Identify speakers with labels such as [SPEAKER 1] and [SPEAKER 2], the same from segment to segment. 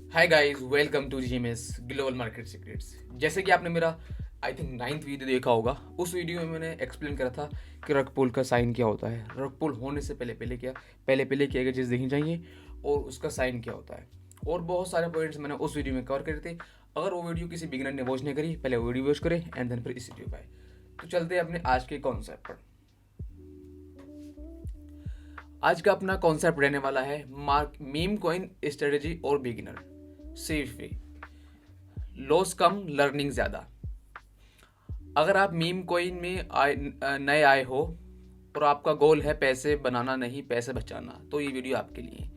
[SPEAKER 1] Hi guys, welcome to GMS global market secrets. जैसे कि आपने मेरा आई थिंक 9th वीडियो देखा होगा। उस वीडियो में मैंने एक्सप्लेन करा था कि रग पुल का साइन क्या होता है। रग पुल होने से पहले क्या क्या चीज़ देखनी चाहिए और उसका साइन क्या होता है। और बहुत सारे पॉइंट्स मैंने उस वीडियो में कवर करे थे। अगर वो वीडियो किसी बिगिनर ने वॉच नहीं करी, पहले वो वीडियो वॉच करे एंड देन फिर इस वीडियो पे आए। तो चलते हैं अपने आज के कॉन्सेप्ट पर। आज का अपना कॉन्सेप्ट रहने वाला है मार्क मीम कॉइन स्ट्रेटेजी और बिगिनर सेफ वे। लॉस कम, लर्निंग ज़्यादा। अगर आप मीम कोइन में नए आए हो और आपका गोल है पैसे बनाना नहीं पैसे बचाना, तो ये वीडियो आपके लिए है।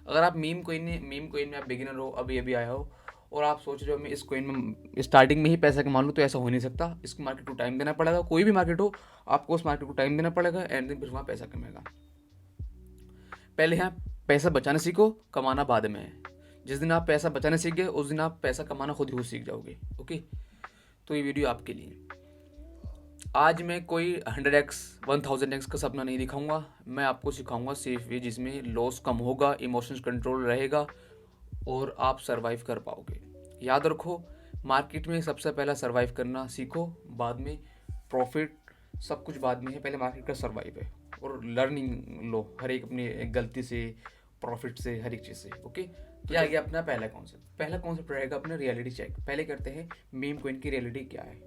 [SPEAKER 1] अगर आप मीम कोइन में आप बिगिनर हो, अभी अभी आया हो और आप सोच रहे हो मैं इस कोइन में स्टार्टिंग में ही पैसा कमा लूँ, तो ऐसा हो नहीं सकता। इस मार्केट को टाइम देना पड़ेगा। कोई भी मार्केट हो, आपको उस मार्केट को टाइम देना पड़ेगा एंड देन फिर वहाँ पैसा कमेगा। पहले यहाँ पैसा बचाना सीखो, कमाना बाद में है। जिस दिन आप पैसा बचाना सीख गए, उस दिन आप पैसा कमाना खुद ही खुद सीख जाओगे। ओके, तो ये वीडियो आपके लिए। आज मैं कोई 100x 1000x का सपना नहीं दिखाऊंगा। मैं आपको सिखाऊंगा सेफ वे, जिसमें लॉस कम होगा, इमोशंस कंट्रोल रहेगा और आप सरवाइव कर पाओगे। याद रखो, मार्केट में सबसे पहला सरवाइव करना सीखो, बाद में प्रॉफिट। सब कुछ बाद में है, पहले मार्केट का सरवाइव है और लर्निंग लो हर एक अपनी गलती से, प्रॉफिट से, हर एक चीज़ से। ओके, तो आ गया अपना पहला कॉन्सेप्ट रहेगा अपना रियलिटी चेक। पहले करते हैं मीम कोइन की रियलिटी क्या है।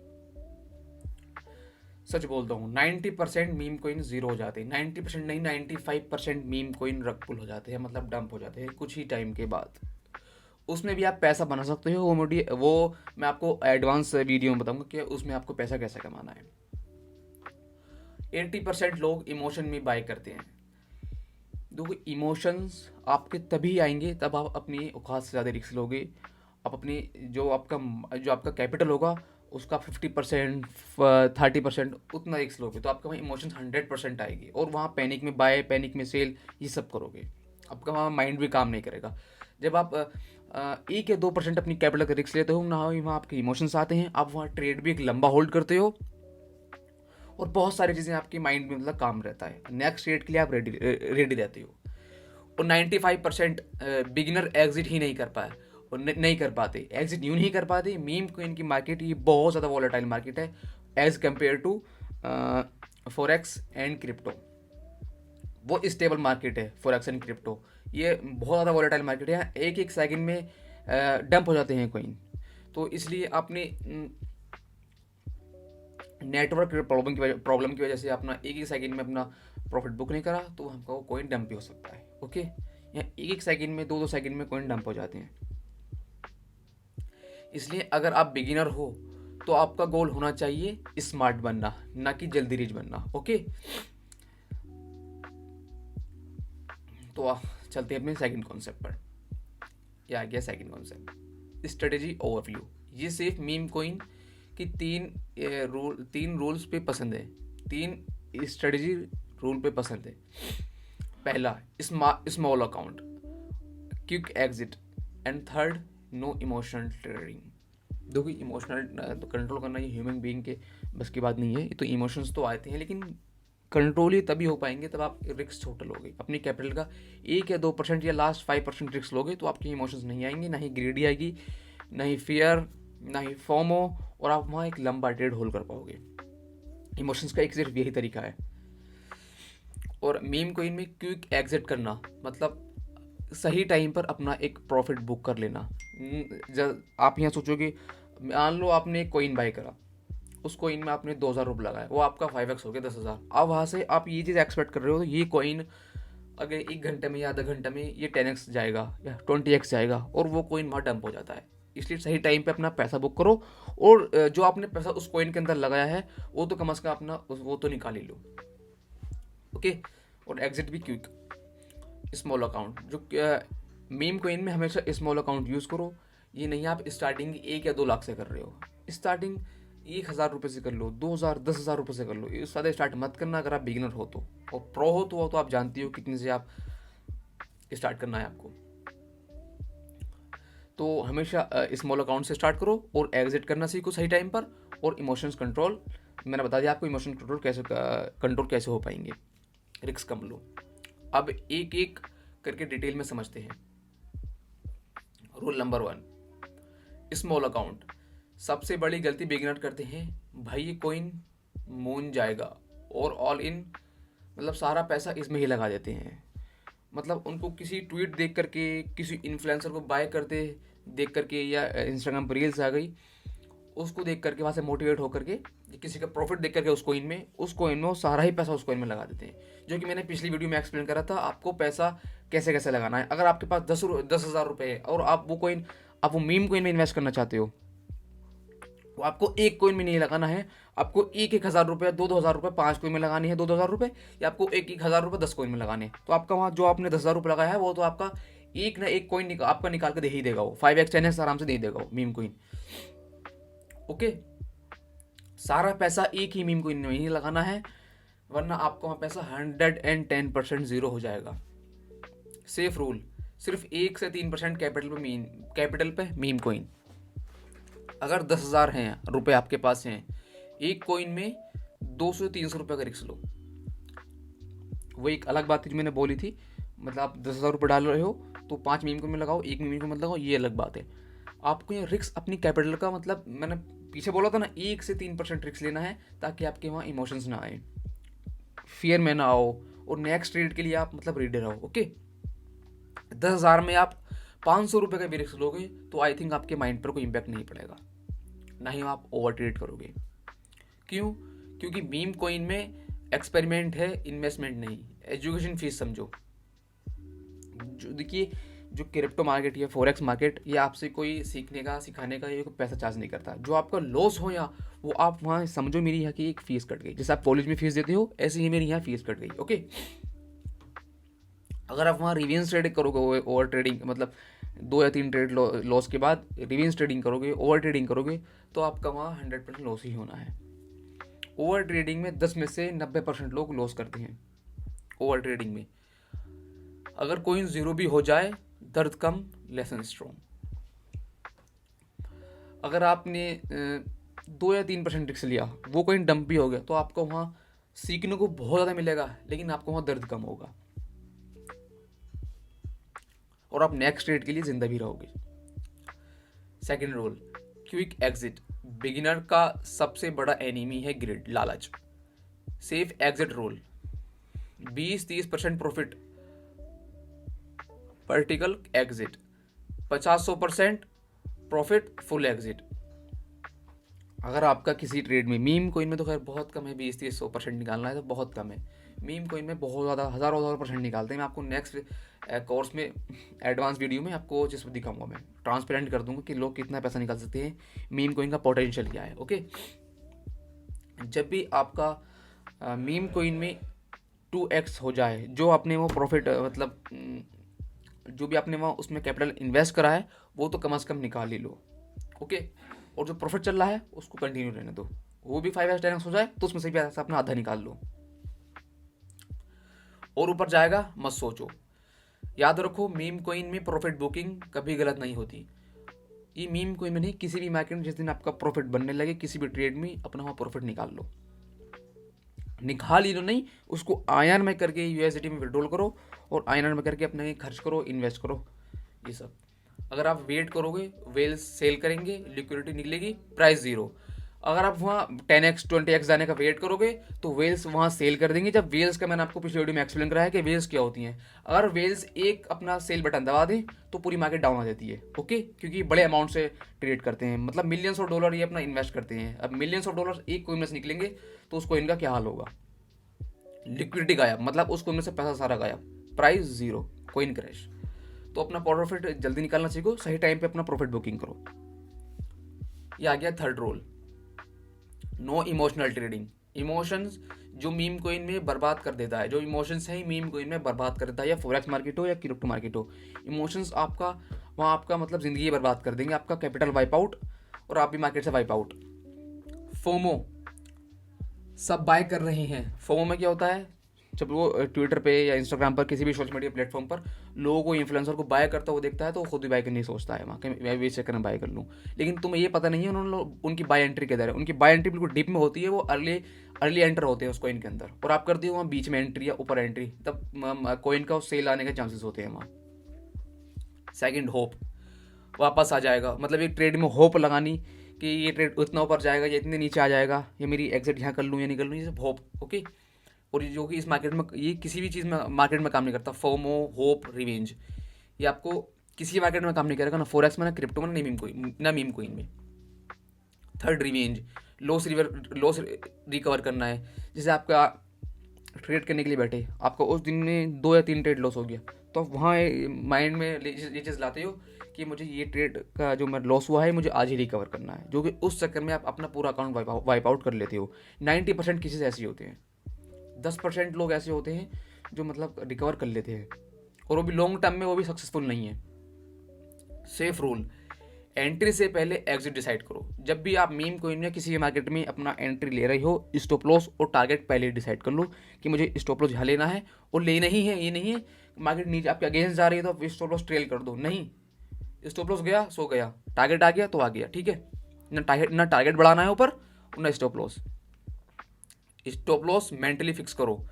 [SPEAKER 1] सच बोलता हूँ, 90% मीम कोइन जीरो हो जाते हैं। 90% नहीं, 95% मीम कोइन रग पुल हो जाते हैं, मतलब डंप हो जाते हैं कुछ ही टाइम के बाद। उसमें भी आप पैसा बना सकते हो। वो मैं आपको एडवांस वीडियो में बताऊंगा कि उसमें आपको पैसा कैसे कमाना है। 80% लोग इमोशन में बाय करते हैं। देखो, इमोशंस आपके तभी आएंगे तब आप अपनी औकात से ज़्यादा रिस्क लोगे। आप अपनी जो आपका कैपिटल होगा उसका 50% 30% उतना रिस्क लोगे, तो आपका वहाँ इमोशंस 100% आएगी और वहाँ पैनिक में बाय, पैनिक में सेल, ये सब करोगे। आपका वहाँ माइंड भी काम नहीं करेगा। जब आप 1 या 2% अपनी कैपिटल का रिस्क लेते हो ना, वहाँ आपके इमोशंस आते हैं। आप वहाँ ट्रेड भी एक लंबा होल्ड करते हो और बहुत सारी चीज़ें आपकी माइंड में मतलब काम रहता है। नेक्स्ट ट्रेड के लिए आप रेडी रेडी रहते हो। और 95% बिगिनर एग्जिट ही नहीं कर पाए और नहीं कर पाते। एग्जिट यूँ नहीं कर पाते, मीम कोइन की मार्केट ये बहुत ज़्यादा वॉलेटाइल मार्केट है as compare to forex and crypto. वो स्टेबल मार्केट है फॉरेक्स एंड क्रिप्टो। ये बहुत ज़्यादा वॉलेटाइल मार्केट है, एक एक सेकंड में डंप हो जाते हैं कोइन। तो इसलिए आपने नेटवर्क प्रॉब्लम की वजह से अपना एक एक सेकंड में अपना प्रॉफिट बुक नहीं करा, तो हमको कोइन डंप भी हो सकता है। ओके, यहाँ एक एक सेकंड में, 2-2 सेकंड में कोइन डंप हो जाते हैं। इसलिए अगर आप बिगिनर हो तो आपका गोल होना चाहिए स्मार्ट बनना, ना कि जल्दी रिच बनना। ओके, तो चलते हैं अपने सेकंड कॉन्सेप्ट पर। यह आ गया सेकंड कॉन्सेप्ट, स्ट्रेटेजी ओवरव्यू। ये सिर्फ मीम कोइन की तीन रूल्स पे पसंद है। तीन स्ट्रेटेजी रूल पे पसंद है। पहला, small account, quick exit and third, no emotional trading. देखो, इमोशनल तो कंट्रोल करना ये ह्यूमन बीइंग के बस की बात नहीं है। ये तो इमोशंस तो आते हैं, लेकिन कंट्रोल ही तभी हो पाएंगे तब आप रिस्क छोटा लोगे। अपनी कैपिटल का 1 या 2% या लास्ट 5% रिस्क लोगे, तो आपके इमोशंस नहीं आएंगे, ना ही ग्रीडी आएगी, ना ही फियर, ना ही फोमो, और आप वहाँ एक लंबा ट्रेड होल्ड कर पाओगे। इमोशंस का एक सिर्फ यही तरीका है। और मीम कोइन में क्विक एग्जिट करना मतलब सही टाइम पर अपना एक प्रॉफिट बुक कर लेना। जब आप यहाँ सोचोगे, मान लो आपने एक कोइन बाय करा, उस कोइन में आपने 2000 रुपये लगाए, वो आपका 5x हो गया 10,000। अब वहाँ से आप ये चीज़ एक्सपेक्ट कर रहे हो ये कोइन अगर 1 घंटे में या आधा घंटे में ये 10x जाएगा या 20x जाएगा, और वो कोइन वहाँ डंप हो जाता है। इसलिए सही टाइम पे अपना पैसा बुक करो और जो आपने पैसा उस कोइन के अंदर लगाया है वो तो कम अज़ कम अपना वो तो निकाल ही लो। ओके, और एग्जिट भी क्विक। स्मॉल अकाउंट, जो मीम कोइन में हमेशा स्मॉल अकाउंट यूज़ करो। ये नहीं आप स्टार्टिंग 1 या 2 लाख से कर रहे हो। स्टार्टिंग 1,000 रुपये से कर लो, 2,000, 10,000 रुपये से कर लो। इस ज़्यादा स्टार्ट मत करना अगर आप बिगिनर हो तो। और प्रो हो तो आप जानती हो कितने से आप स्टार्ट करना है आपको। तो हमेशा स्मॉल अकाउंट से स्टार्ट करो और एग्जिट करना सीखो सही टाइम पर। और इमोशंस कंट्रोल, मैंने बता दिया आपको इमोशन कंट्रोल कैसे हो पाएंगे। रिस्क कम लो। अब एक एक करके डिटेल में समझते हैं। Rule number 1, small account. सबसे बड़ी गलती बिगिनर करते हैं, भाई ये कोइन मून जाएगा और ऑल इन, मतलब सारा पैसा इसमें ही लगा देते हैं। मतलब उनको किसी ट्वीट देख करके, किसी इन्फ्लुएंसर को बाय करते देख करके, या इंस्टाग्राम पर रील्स आ गई उसको देख करके, वहाँ से मोटिवेट होकर के, किसी का प्रॉफिट देख करके उस कोइन में वो सारा ही पैसा उस कोइन में लगा देते हैं। जो कि मैंने पिछली वीडियो में एक्सप्लेन करा था आपको पैसा कैसे कैसे लगाना है। अगर आपके पास 10,000 रुपये है और आप वो मीम कोइन में इन्वेस्ट करना चाहते हो, वो आपको एक कोइन में नहीं लगाना है, आपको 1,000 रुपये, 2,000 रुपये 5 कोइन में लगानी है, 2,000 रुपये, या आपको 1,000 रुपये 10 कोइन में लगाने हैं। तो आपका वहाँ जो आपने 10,000 रुपये लगाया है वो तो आपका एक ना एक कोइन आपका निकाल के दे ही देगा, वो 5x 10x आराम से दे देगा वो मीम कोइन। ओके, सारा पैसा एक ही मीम कोइन में ही लगाना है, वरना आपका वहाँ पैसा 110% ज़ीरो हो जाएगा। सेफ रूल, सिर्फ 1 से 3% कैपिटल पे मीम कोइन। अगर 10,000 हैं रुपये आपके पास हैं, एक कोइन में 200 से 300 रुपये का रिस्क लो। वो एक अलग बात थी जो मैंने बोली थी, मतलब आप 10,000 रुपये डाल रहे हो तो 5 मीम कोइन में लगाओ, एक मीम कोइन में लगाओ, ये अलग बात है। आपको ये रिस्क अपनी कैपिटल का, मतलब मैंने पीछे बोला था ना 1 से 3% रिस्क लेना है, ताकि आपके वहाँ इमोशंस ना आए, फियर में ना आओ, और नेक्स्ट ट्रेड के लिए आप मतलब रेडी रहो। ओके, 10,000 में आप 500 रुपये का भी रिस्क लोगे तो आई थिंक आपके माइंड पर कोई इम्पैक्ट नहीं पड़ेगा, ना ही आप ओवर ट्रेड करोगे। क्यों? क्योंकि मीम कोइन में एक्सपेरिमेंट है, इन्वेस्टमेंट नहीं। एजुकेशन फीस समझो। जो देखिए, जो क्रिप्टो मार्केट या फॉरेक्स मार्केट, ये आपसे कोई सीखने का सिखाने का ये कोई पैसा चार्ज नहीं करता। जो आपका लॉस हो या वो आप वहाँ समझो मेरी यहाँ की एक फ़ीस कट गई, जैसे आप कॉलेज में फीस देते हो ऐसे ही मेरी यहाँ फीस कट गई। ओके, अगर आप वहाँ रिवेंस ट्रेडिंग करोगे, ओवर ट्रेडिंग मतलब 2 या 3 ट्रेड लॉस के बाद रिवेंस ट्रेडिंग करोगे, ओवर ट्रेडिंग करोगे, तो आपका वहाँ 100% लॉस ही होना है। ओवर ट्रेडिंग में 10 में से 90% लोग लॉस करते हैं। ओवर ट्रेडिंग में अगर कोई ज़ीरो भी हो जाए, दर्द कम लेसन स्ट्रॉन्ग। अगर आपने 2 या 3% रिस्क लिया, वो कोई डंप भी हो गया, तो आपको वहाँ सीखने को बहुत ज़्यादा मिलेगा, लेकिन आपको वहाँ दर्द कम होगा और आप नेक्स्ट ट्रेड के लिए जिंदा भी रहोगे। Second rule, quick exit. Beginner का सबसे बड़ा एनिमी है ग्रिड, लालच। Safe exit rule, 20-30% profit vertical exit, 50-100% profit full exit. अगर आपका किसी ट्रेड में, मीम कोइन में तो खैर बहुत कम है, 20-30-100% निकालना है तो बहुत कम है। मीम कोइन में बहुत ज़्यादा हज़ारों % निकालते हैं। मैं आपको नेक्स्ट कोर्स में, एडवांस वीडियो में आपको जिस दिखाऊंगा, मैं ट्रांसपेरेंट कर दूंगा कि लोग कितना पैसा निकाल सकते हैं, मीम कोइन का पोटेंशियल क्या है। ओके, जब भी आपका मीम कोइन में 2x हो जाए, जो आपने वो प्रॉफिट मतलब जो भी आपने वहाँ उसमें कैपिटल इन्वेस्ट करा है वो तो कम से कम निकाल ही लो। ओके, और जो प्रॉफिट चल रहा है उसको कंटिन्यू रहने दो, वो भी 5x 10x हो जाए तो उसमें से भी अपना आधा निकाल लो, और ऊपर जाएगा मत सोचो। याद रखो, मीम कोइन में प्रॉफिट बुकिंग कभी गलत नहीं होती। ये मीम कोइन में नहीं, किसी भी मार्केट में जिस दिन आपका प्रॉफिट बनने लगे, किसी भी ट्रेड में अपना वहाँ प्रॉफिट निकाल लो। निकाल ही लो नहीं, उसको आयन में करके यूएसडी में विड्रॉल करो और आयन में करके अपने खर्च करो, इन्वेस्ट करो, ये सब। अगर आप वेट करोगे, वेल्स सेल करेंगे, लिक्विडिटी निकलेगी, प्राइस ज़ीरो। अगर आप वहाँ 10x 20x जाने का वेट करोगे तो वेल्स वहाँ सेल कर देंगे। जब वेल्स का मैंने आपको पिछले वीडियो में एक्सप्लेन कराया कि वेल्स क्या होती हैं। अगर वेल्स एक अपना सेल बटन दबा दें तो पूरी मार्केट डाउन आ जाती है। ओके, क्योंकि बड़े अमाउंट से ट्रेड करते हैं, मतलब मिलियंस ऑफ डॉलर ये अपना इन्वेस्ट करते हैं। अब मिलियंस ऑफ डॉलर एक कोइन में से निकलेंगे तो उस कोइन का क्या हाल होगा? लिक्विडिटी गायब, मतलब उस कोइन में से पैसा सारा गायब, प्राइस ज़ीरो, कोइन क्रैश। तो अपना प्रॉफिट जल्दी निकालना सीखो, सही टाइम पे अपना प्रॉफिट बुकिंग करो। ये आ गया third rule, no emotional trading. Emotions जो मीम कोइन में बर्बाद कर देता है, जो इमोशंस है मीम कोइन में बर्बाद कर देता है, या फॉरेक्स मार्केट हो या क्रिप्टो मार्केट हो, इमोशंस आपका वहाँ आपका मतलब ज़िंदगी बर्बाद कर देंगे, आपका कैपिटल वाइप आउट और आप भी मार्केट से वाइप आउट। फोमो, सब बाय कर रहे हैं। फोमो में क्या होता है, जब वो ट्विटर पे या इंस्टाग्राम पर किसी भी सोशल मीडिया प्लेटफॉर्म पर लोगों को, इन्फ्लुएंसर को बाय करता हुआ देखता है तो वो खुद भी बाय करने की सोचता है वहाँ कि मैं भी इस चक्कर में बाय कर लूँ। लेकिन तुम्हें ये पता नहीं है उनकी बाय एंट्री किधर है। उनकी बाय एंट्री बिल्कुल डीप में होती है, वो अर्ली एंटर होते हैं उस कॉइन के अंदर, और आप करते हो वहाँ बीच में एंट्री या ऊपर एंट्री, तब कॉइन का सेल आने के चांसेस होते हैं वहाँ। Second, hope. वापस आ जाएगा, मतलब एक ट्रेड में होप लगानी कि ये ट्रेड उतना ऊपर जाएगा या इतने नीचे आ जाएगा, या मेरी एग्जिट यहाँ कर लूँ या नहीं कर लूँ, ये सब होप। ओके। और ये जो कि इस मार्केट में, ये किसी भी चीज़ में मार्केट में काम नहीं करता। फोमो, होप, रिवेंज, ये आपको किसी मार्केट में काम नहीं करेगा, ना फॉरेक्स में, ना क्रिप्टो में, ना मीम कोइन में। थर्ड, रिवेंज, लॉस रिकवर करना है। जैसे आपका ट्रेड करने के लिए बैठे, आपका उस दिन में 2 या 3 ट्रेड लॉस हो गया, तो आप वहाँ माइंड में ये चीज़ लाते हो कि मुझे ये ट्रेड का जो मेरा लॉस हुआ है मुझे आज ही रिकवर करना है, जो कि उस चक्कर में आप अपना पूरा अकाउंट वाइप आउट कर लेते हो। 90% केसेस ऐसे ही होते हैं। 10% लोग ऐसे होते हैं जो मतलब रिकवर कर लेते हैं, और वो भी लॉन्ग टर्म में वो भी सक्सेसफुल नहीं है। सेफ रूल, एंट्री से पहले एग्जिट डिसाइड करो। जब भी आप मीम कोइन में किसी भी मार्केट में अपना एंट्री ले रही हो, स्टॉप लॉस और टारगेट पहले डिसाइड कर लो कि मुझे स्टॉप लॉस यहाँ लेना है और लेना ही है। ये नहीं है मार्केट नीचे आपके अगेंस्ट जा रही है तो आप स्टॉप लॉस ट्रेल कर दो, नहीं। स्टॉप लॉस गया सो गया, टारगेट आ गया तो आ गया, ठीक है। ना टारगेट बढ़ाना है ऊपर और ना stop loss. Stop loss mentally fix करो।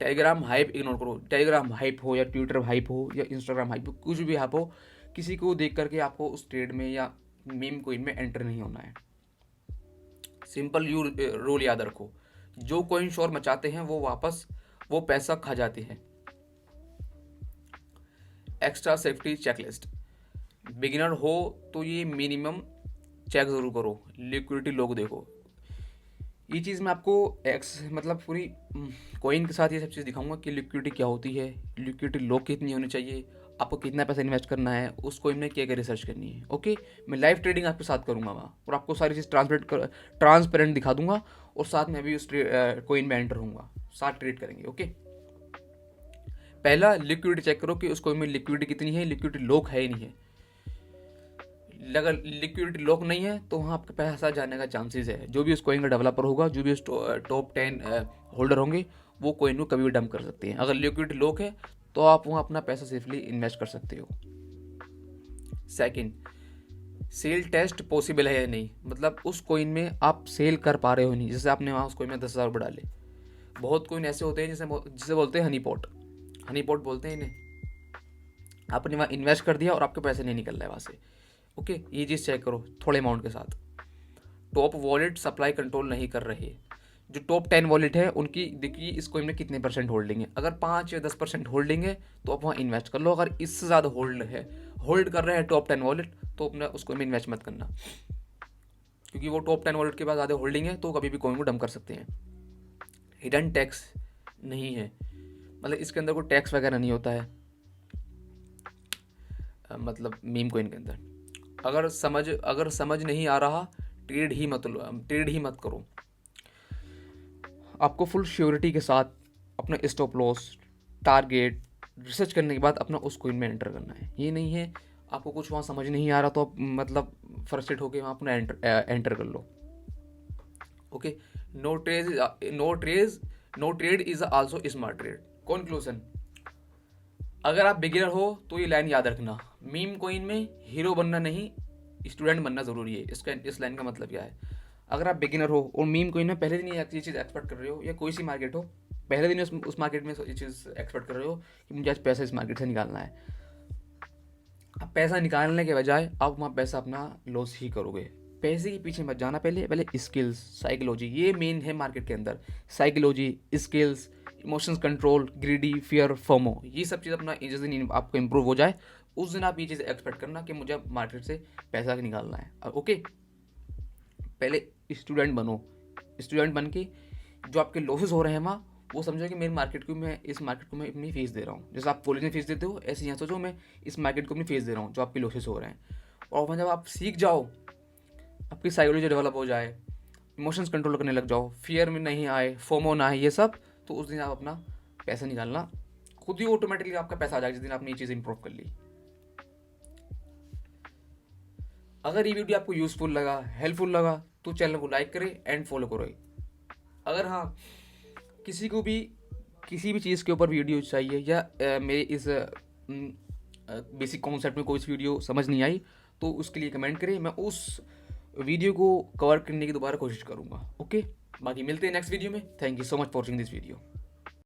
[SPEAKER 1] टेलीग्राम हाइप इग्नोर करो। टेलीग्राम हाइप हो या ट्विटर हाइप हो या इंस्टाग्राम हाइप हो, कुछ भी हाइप हो, किसी को देख करके आपको उस ट्रेड में या मीम कोइन में एंटर नहीं होना है। सिंपल रूल याद रखो, जो कोइन शोर मचाते हैं वो पैसा खा जाते हैं। एक्स्ट्रा सेफ्टी चेकलिस्ट, बिगिनर हो तो ये मिनिमम चेक ज़रूर करो। लिक्विडिटी लोग देखो, ये चीज़ मैं आपको मतलब पूरी कोइन के साथ ये सब चीज़ दिखाऊंगा कि लिक्विडिटी क्या होती है, लिक्विडिटी लो कितनी होनी चाहिए, आपको कितना पैसा इन्वेस्ट करना है, उस कोइन में क्या क्या रिसर्च करनी है। ओके, मैं लाइव ट्रेडिंग आपके साथ करूंगा वहाँ, और आपको सारी चीज़ ट्रांसपेरेंट दिखा दूंगा, और साथ में भी उस कोइन में एंटर होऊंगा, साथ ट्रेड करेंगे। ओके, पहला लिक्विडिटी चेक करो कि उस कोइन में लिक्विडिटी कितनी है, लिक्विडिटी लो है ही नहीं है। अगर लिक्विडिटी लॉक नहीं है तो वहाँ आपका पैसा जाने का चांसेस है। जो भी उस कोइन का डेवलपर होगा, जो भी उस टॉप 10 होल्डर होंगे, वो कोइन को कभी भी डंप कर सकते हैं। अगर लिक्विडिटी लॉक है तो आप वहाँ अपना पैसा सेफली इन्वेस्ट कर सकते हो। सेकंड, सेल टेस्ट पॉसिबल है या नहीं, मतलब उस कोइन में आप सेल कर पा रहे हो नहीं। जैसे आपने वहाँ उस कोइन में 10,000 रुपये डाले, बहुत कोइन ऐसे होते हैं जिसे बोलते हैं हनी पॉट बोलते हैं इन्हें। आपने वहाँ इन्वेस्ट कर दिया और आपके पैसे नहीं निकल रहे वहाँ से। ओके, ये चीज़ चेक करो थोड़े अमाउंट के साथ। टॉप वॉलेट सप्लाई कंट्रोल नहीं कर रहे। जो टॉप 10 वॉलेट है उनकी देखिए इस कोइन में कितने परसेंट होल्डिंग है। अगर 5 या 10% होल्डिंग है तो आप वहाँ इन्वेस्ट कर लो। अगर इससे ज़्यादा होल्ड कर रहे हैं टॉप 10 वॉलेट, तो अपना उस कोइन में इन्वेस्ट मत करना, क्योंकि वो टॉप 10 वॉलेट के पास ज़्यादा होल्डिंग है तो कभी भी कोइन को डंप कर सकते हैं। हिडन टैक्स नहीं है, मतलब इसके अंदर कोई टैक्स वगैरह नहीं होता है, मतलब मीम कोइन के अंदर। अगर समझ नहीं आ रहा, ट्रेड ही मत करो। आपको फुल श्योरिटी के साथ अपना स्टॉप लॉस, टारगेट रिसर्च करने के बाद अपना उस कोइन में एंटर करना है। ये नहीं है आपको कुछ वहाँ समझ नहीं आ रहा तो आप मतलब फ्रस्ट्रेट होकर वहाँ अपना एंटर कर लो। Okay, no trade is also smart trade. Conclusion, अगर आप बिगिनर हो तो ये लाइन याद रखना, मीम कोइन में हीरो बनना नहीं, स्टूडेंट बनना ज़रूरी है। इस लाइन का मतलब क्या है, अगर आप बिगिनर हो और मीम कोइन में पहले दिन ये चीज़ एक्सपेक्ट कर रहे हो, या कोई सी मार्केट हो, पहले दिन उस मार्केट में ये चीज़ एक्सपेक्ट कर रहे हो कि मुझे आज पैसा इस मार्केट से निकालना है, अब पैसा निकालने के बजाय आप वहाँ पैसा अपना लॉस ही करोगे। पैसे के पीछे मत जाना, पहले स्किल्स, साइकोलॉजी, ये मेन है मार्केट के अंदर। Psychology, skills, emotions control, greedy, fear, FOMO, ये सब चीज़ अपना जिस दिन आपको इम्प्रूव हो जाए उस दिन आप ये चीज़ एक्सपेक्ट करना कि मुझे मार्केट से पैसा निकालना है। ओके, पहले स्टूडेंट बनो। स्टूडेंट बन के जो आपके लॉसेस हो रहे हैं वहाँ, वो समझो कि इस मार्केट को मैं अपनी फीस दे रहा हूँ। जैसे आप कॉलेज में फीस देते हो, ऐसे यहाँ सोचो मैं इस मार्केट को अपनी फीस दे रहा हूँ जो आपके लॉसेस हो रहे हैं। और वहाँ जब आप सीख जाओ, आपकी साइकोलॉजी डेवलप हो जाए, इमोशंस कंट्रोल करने लग जाओ, फियर में नहीं आए, फोमो ना आए, ये सब, तो उस दिन आप अपना पैसा निकालना खुद ही ऑटोमेटिकली आपका पैसा आ जाएगा जिस दिन आपने ये चीज़ इंप्रूव कर ली। अगर ये वीडियो आपको यूजफुल लगा, हेल्पफुल लगा, तो चैनल को लाइक करें एंड फॉलो करो। अगर हाँ किसी को भी किसी भी चीज़ के ऊपर वीडियो चाहिए या मेरे इस बेसिक कॉन्सेप्ट में कोई वीडियो समझ नहीं आई तो उसके लिए कमेंट करें, मैं उस वीडियो को कवर करने की दोबारा कोशिश करूँगा। ओके, बाकी मिलते हैं नेक्स्ट वीडियो में। Thank you so much for watching this video.